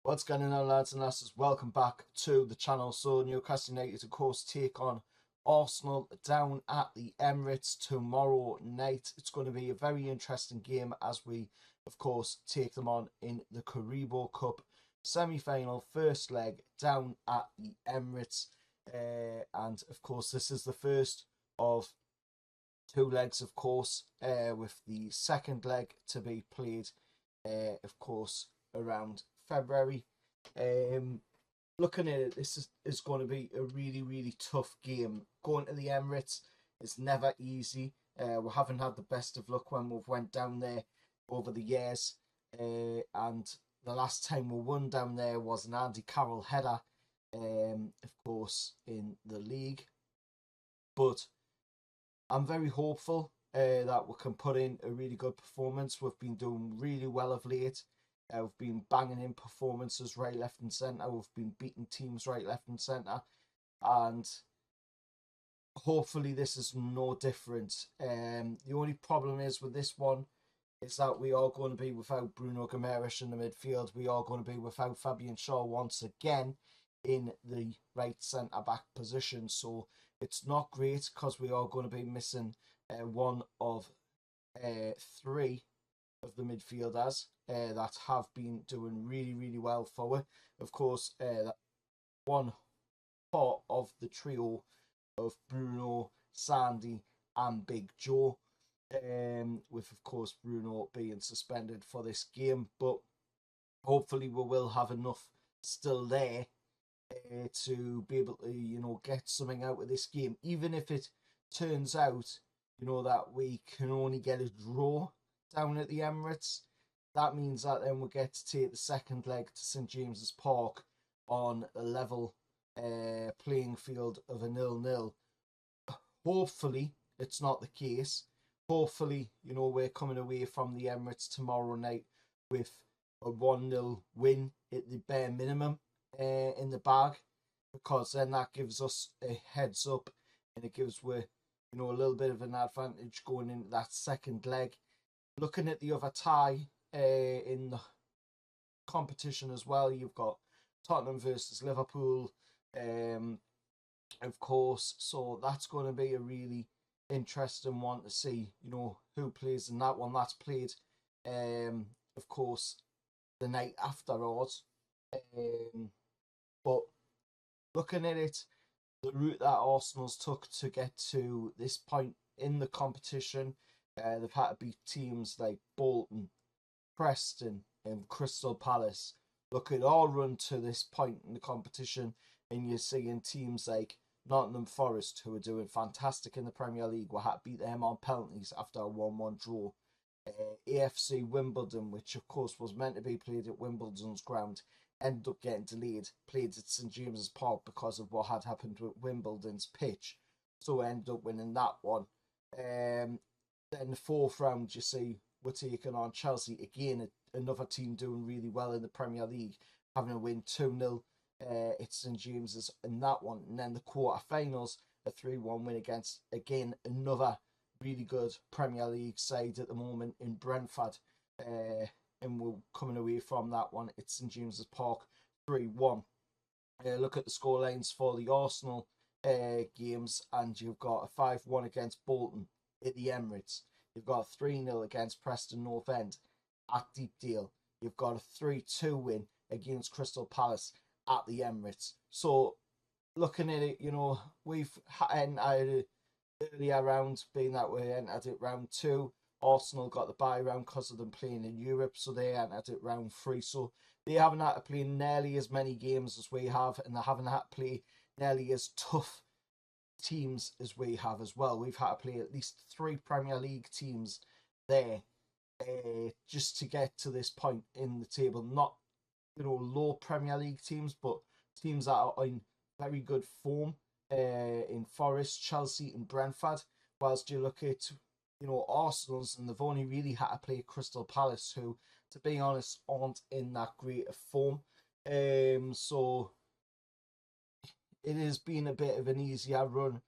What's going on, lads and lasses? Welcome back to the channel. So Newcastle United, of course, take on Arsenal down at the Emirates tomorrow night. It's going to be a very interesting game as we, of course, take them on in the Carabao Cup semi-final first leg down at the Emirates. And of course, this is the first of two legs, of course, with the second leg to be played, of course, around February. Looking at it, this is going to be a really tough game. Going to the Emirates is never easy. We haven't had the best of luck when we've went down there over the years, and the last time we won down there was an Andy Carroll header, of course, in the league. But I'm very hopeful that we can put in a really good performance. We've been doing really well of late. We've been banging in performances right, left and centre. We've been beating teams right, left and centre. And hopefully this is no different. The only problem is with this one is that we are going to be without Bruno Guimaraes in the midfield. We are going to be without Fabian Schär once again in the right centre-back position. So it's not great because we are going to be missing one of three of the midfielders that have been doing really well forward. Of course, that one part of the trio of Bruno, Sandy and Big Joe, with of course Bruno being suspended for this game, but hopefully we will have enough still there to be able to, get something out of this game, even if it turns out, that we can only get a draw down at the Emirates. That means that then we get to take the second leg to St James's Park on a level playing field of a 0-0. Hopefully it's not the case. Hopefully, we're coming away from the Emirates tomorrow night with a 1-0 win at the bare minimum in the bag, because then that gives us a heads up and it gives we a little bit of an advantage going into that second leg. Looking at the other tie in the competition as well, you've got Tottenham versus Liverpool, of course, so that's going to be a really interesting one to see, who plays in that one. That's played, of course, the night after ours. But looking at it, the route that Arsenal's took to get to this point in the competition, they've had to beat teams like Bolton, Preston and Crystal Palace. Look at our run to this point in the competition, and you're seeing teams like Nottingham Forest, who are doing fantastic in the Premier League. We had to beat them on penalties after a 1-1 draw. AFC Wimbledon, which of course was meant to be played at Wimbledon's ground, ended up getting delayed, played at St James's Park because of what had happened with Wimbledon's pitch. So we ended up winning that one. Then the fourth round, you see, we're taking on Chelsea again, another team doing really well in the Premier League, having a win 2-0 at St James's in that one. And then the quarterfinals, a 3-1 win against, again, another really good Premier League side at the moment in Brentford. And we're coming away from that one at St James's Park 3-1. Look at the scorelines for the Arsenal games, and you've got a 5-1 against Bolton at the Emirates. You've got a 3-0 against Preston North End at Deepdale. You've got a 3-2 win against Crystal Palace at the Emirates. So looking at it, we've entered earlier round, being that we entered it round 2. Arsenal got the bye round because of them playing in Europe, so they entered it round 3. So they haven't had to play nearly as many games as we have, and they haven't had to play nearly as tough teams as we have as well. We've had to play at least 3 Premier League teams there just to get to this point in the table. Not, low Premier League teams, but teams that are in very good form, in Forest, Chelsea and Brentford. Whilst you look at, Arsenal's, and they've only really had to play Crystal Palace, who, to be honest, aren't in that great of form. So it has been a bit of an easier run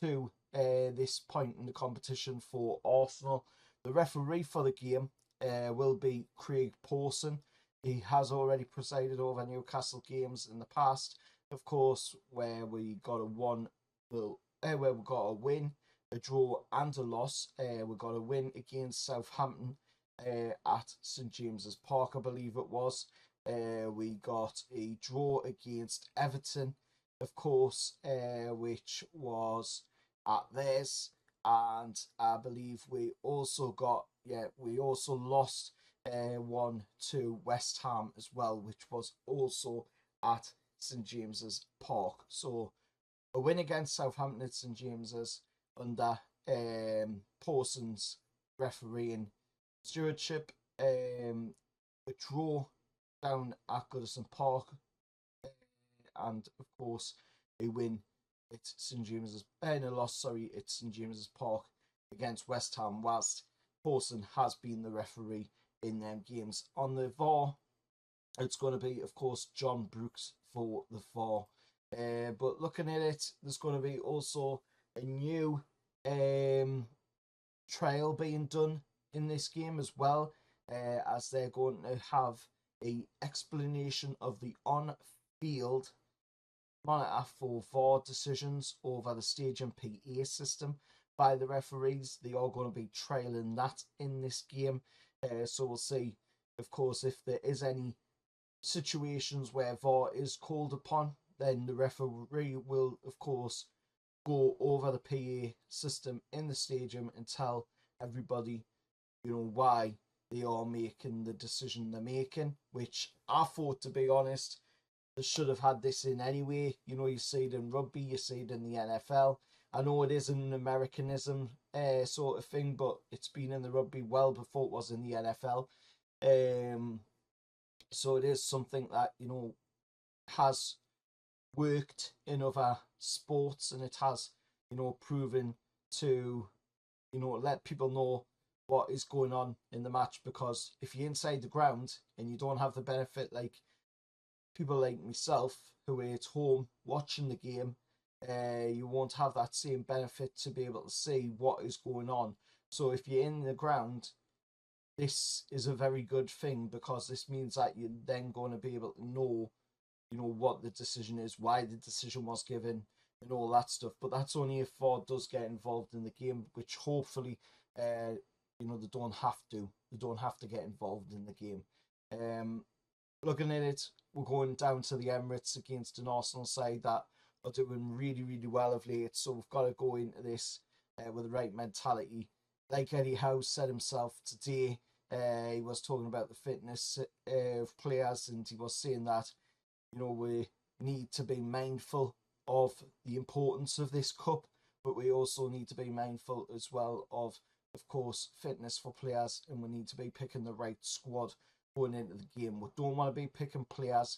to this point in the competition for Arsenal. The referee for the game will be Craig Pawson. He has already presided over Newcastle games in the past, of course, where we got a where we got a win, a draw, and a loss. We got a win against Southampton at St James's Park, I believe it was. We got a draw against Everton, of course, which was at theirs, and I believe we also lost 1 to West Ham as well, which was also at St James's Park. So a win against Southampton at St James's under Pawson's refereeing stewardship, a draw down at Goodison Park, and of course a win at St James's a loss, at St James's Park against West Ham, whilst Pawson has been the referee in them games. On the VAR, it's going to be, of course, John Brooks for the VAR. But looking at it, there's going to be also a new trial being done in this game as well, as they're going to have a explanation of the on-field monitor for VAR decisions over the Stadium PA system by the referees. They are going to be trailing that in this game. So we'll see, of course, if there is any situations where VAR is called upon, then the referee will, of course, go over the PA system in the stadium and tell everybody, why they are making the decision they're making, which I thought, to be honest, they should have had this in anyway. You see it in rugby, you see it in the NFL. I know it is an Americanism sort of thing, but it's been in the rugby well before it was in the NFL. So it is something that, has worked in other sports, and it has, proven to, let people know what is going on in the match. Because if you're inside the ground and you don't have the benefit, like people like myself who are at home watching the game, you won't have that same benefit to be able to see what is going on. So if you're in the ground, this is a very good thing, because this means that you're then going to be able to know, what the decision is, why the decision was given, and all that stuff. But that's only if VAR does get involved in the game, which hopefully, they don't have to. They don't have to get involved in the game. Looking at it, we're going down to the Emirates against an Arsenal side that are doing really, really well of late. So we've got to go into this with the right mentality. Like Eddie Howe said himself today, he was talking about the fitness of players, and he was saying that, we need to be mindful of the importance of this cup, but we also need to be mindful as well of course, fitness for players, and we need to be picking the right squad going into the game. We don't want to be picking players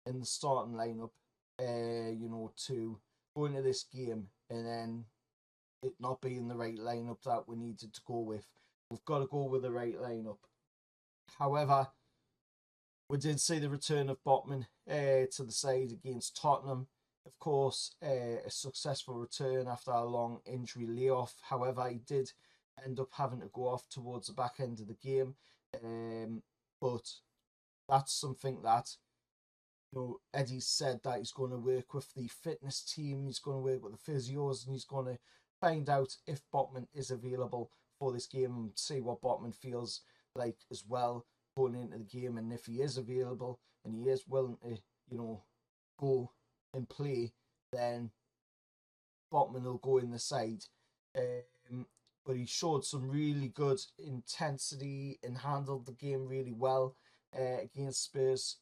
in the starting lineup, to go into this game and then it not being the right lineup that we needed to go with. We've got to go with the right lineup. However, we did see the return of Botman to the side against Tottenham. Of course, a successful return after a long injury layoff. However, he did end up having to go off towards the back end of the game. But that's something that, Eddie said that he's going to work with the fitness team, he's going to work with the physios, and he's going to find out if Botman is available for this game and see what Botman feels like as well going into the game. And if he is available and he is willing to, go and play, then Botman will go in the side. But he showed some really good intensity and handled the game really well against Spurs.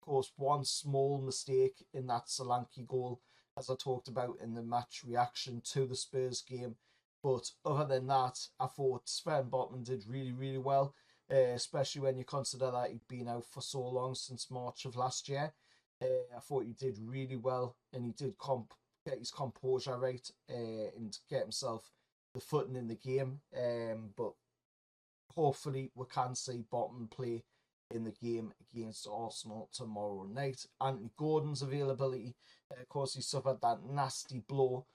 Of course, one small mistake in that Solanke goal, as I talked about in the match reaction to the Spurs game. But other than that, I thought Sven Botman did really, really well, especially when you consider that he'd been out for so long, since March of last year. I thought he did really well, and he did get his composure right and get himself the footing in the game. But hopefully we can see Botman play in the game against Arsenal tomorrow night. Anthony Gordon's availability, of course, he suffered that nasty blow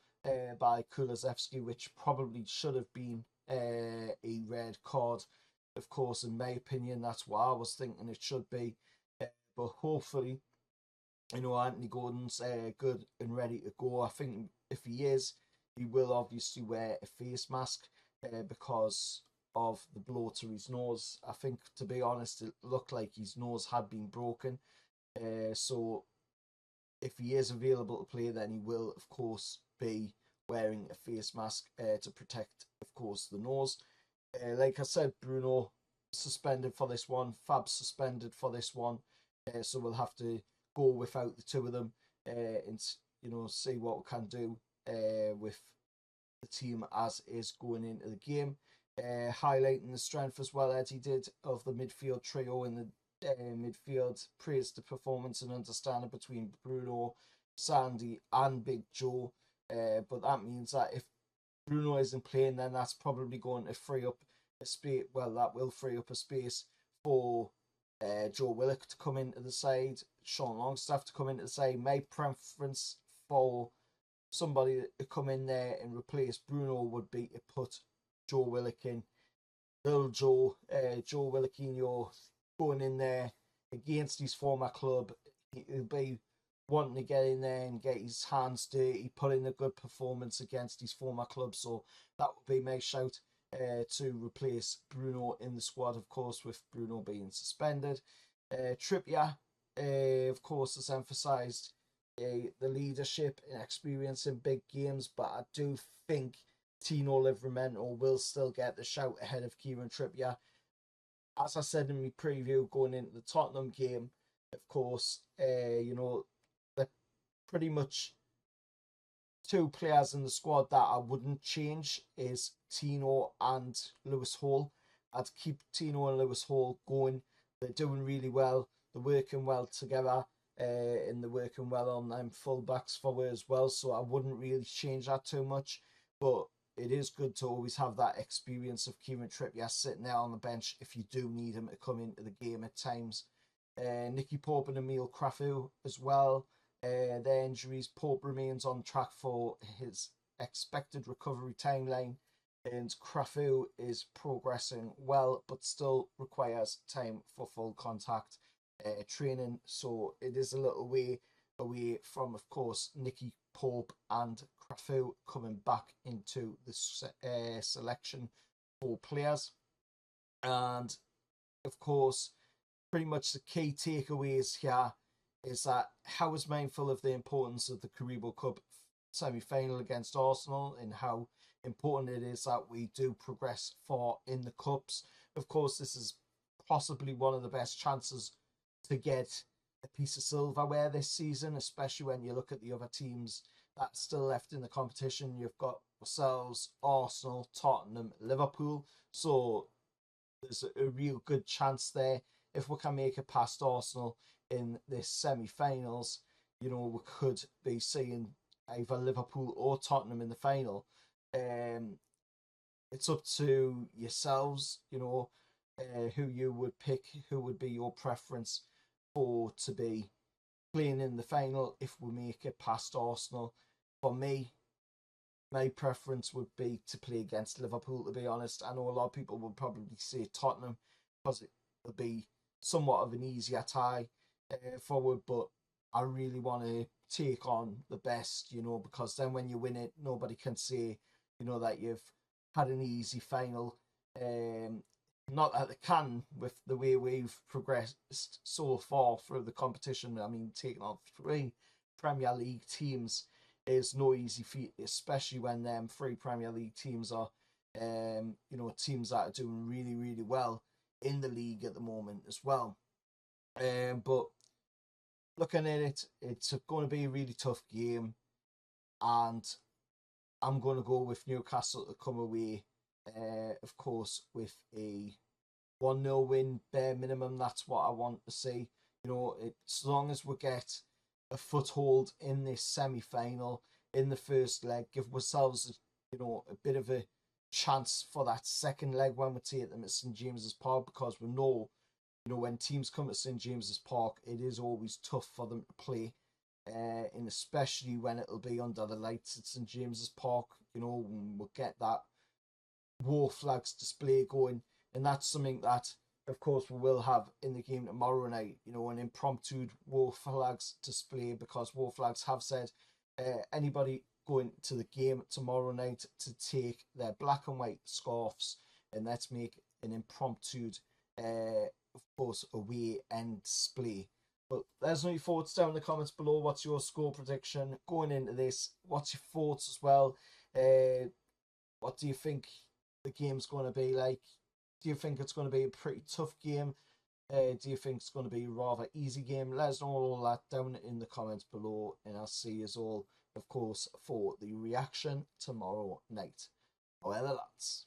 by Kulusevski, which probably should have been a red card. Of course, in my opinion, that's what I was thinking it should be. but hopefully, Anthony Gordon's good and ready to go. I think if he is, he will obviously wear a face mask because of the blow to his nose. I think, to be honest, it looked like his nose had been broken. So if he is available to play, then he will, of course, be wearing a face mask to protect, of course, the nose. Like I said, Bruno suspended for this one, Fab suspended for this one, so we'll have to go without the two of them and see what we can do with the team as is going into the game. Highlighting the strength as well, Eddie did, of the midfield trio in the midfield, praised the performance and understanding between Bruno, Sandy and Big Joe. But that means that if Bruno isn't playing, then that's probably going to free up a space. Well, that will free up a space for Joe Willock to come into the side, Sean Longstaff to come into the side. My preference for somebody to come in there and replace Bruno would be to put Joe Willock in. Little Joe Willoquinho going in there against his former club. He'll be wanting to get in there and get his hands dirty, put in a good performance against his former club. So that would be my shout to replace Bruno in the squad, of course, with Bruno being suspended. Trippier, of course, has emphasised the leadership and experience in big games, but I do think Tino Livramento will still get the shout ahead of Kieran Trippier. As I said in my preview going into the Tottenham game, of course, they're pretty much two players in the squad that I wouldn't change is Tino and Lewis Hall. I'd keep Tino and Lewis Hall going. They're doing really well. They're working well together, and they're working well on them full-backs forward as well. So I wouldn't really change that too much. But it is good to always have that experience of Kieran Trippier sitting there on the bench if you do need him to come into the game at times. Nicky Pope and Emil Crafu as well. Their injuries. Pope remains on track for his expected recovery timeline, and Crafu is progressing well, but still requires time for full contact training. So it is a little way away from, of course, Nicky Pope and Crafu coming back into the selection for players. And of course, pretty much the key takeaways here is that Howe is mindful of the importance of the Carabao Cup semi-final against Arsenal and how important it is that we do progress far in the cups. Of course, this is possibly one of the best chances to get a piece of silverware this season, especially when you look at the other teams that's still left in the competition. You've got ourselves, Arsenal, Tottenham, Liverpool. So there's a real good chance there. If we can make it past Arsenal in this semi-finals, we could be seeing either Liverpool or Tottenham in the final. It's up to yourselves, who you would pick, who would be your preference for to be playing in the final if we make it past Arsenal. For me, my preference would be to play against Liverpool, to be honest. I know a lot of people would probably say Tottenham because it will be somewhat of an easier tie forward, but I really want to take on the best, because then when you win it, nobody can say, that you've had an easy final. Not that they can with the way we've progressed so far through the competition. I mean, taking on 3 Premier League teams is no easy feat, especially when them 3 Premier League teams are, teams that are doing really, really well in the league at the moment as well. But looking at it, it's going to be a really tough game, and I'm going to go with Newcastle to come away, of course, with a 1-0 win, bare minimum. That's what I want to see. As long as we get a foothold in this semi-final in the first leg, give ourselves, a bit of a chance for that second leg when we take them at St James's Park, because we know, when teams come to St James's Park, it is always tough for them to play, and especially when it'll be under the lights at St James's Park. We'll get that war flags display going, and that's something that of course, we will have in the game tomorrow night, you know, an impromptu war flags display, because war flags have said anybody going to the game tomorrow night to take their black and white scarves and let's make an impromptu, of course, away end display. But let us know your thoughts down in the comments below. What's your score prediction going into this? What's your thoughts as well? What do you think the game's going to be like? Do you think it's going to be a pretty tough game? Do you think it's going to be a rather easy game? Let us know all that down in the comments below, and I'll see you all, of course, for the reaction tomorrow night. Well, lads.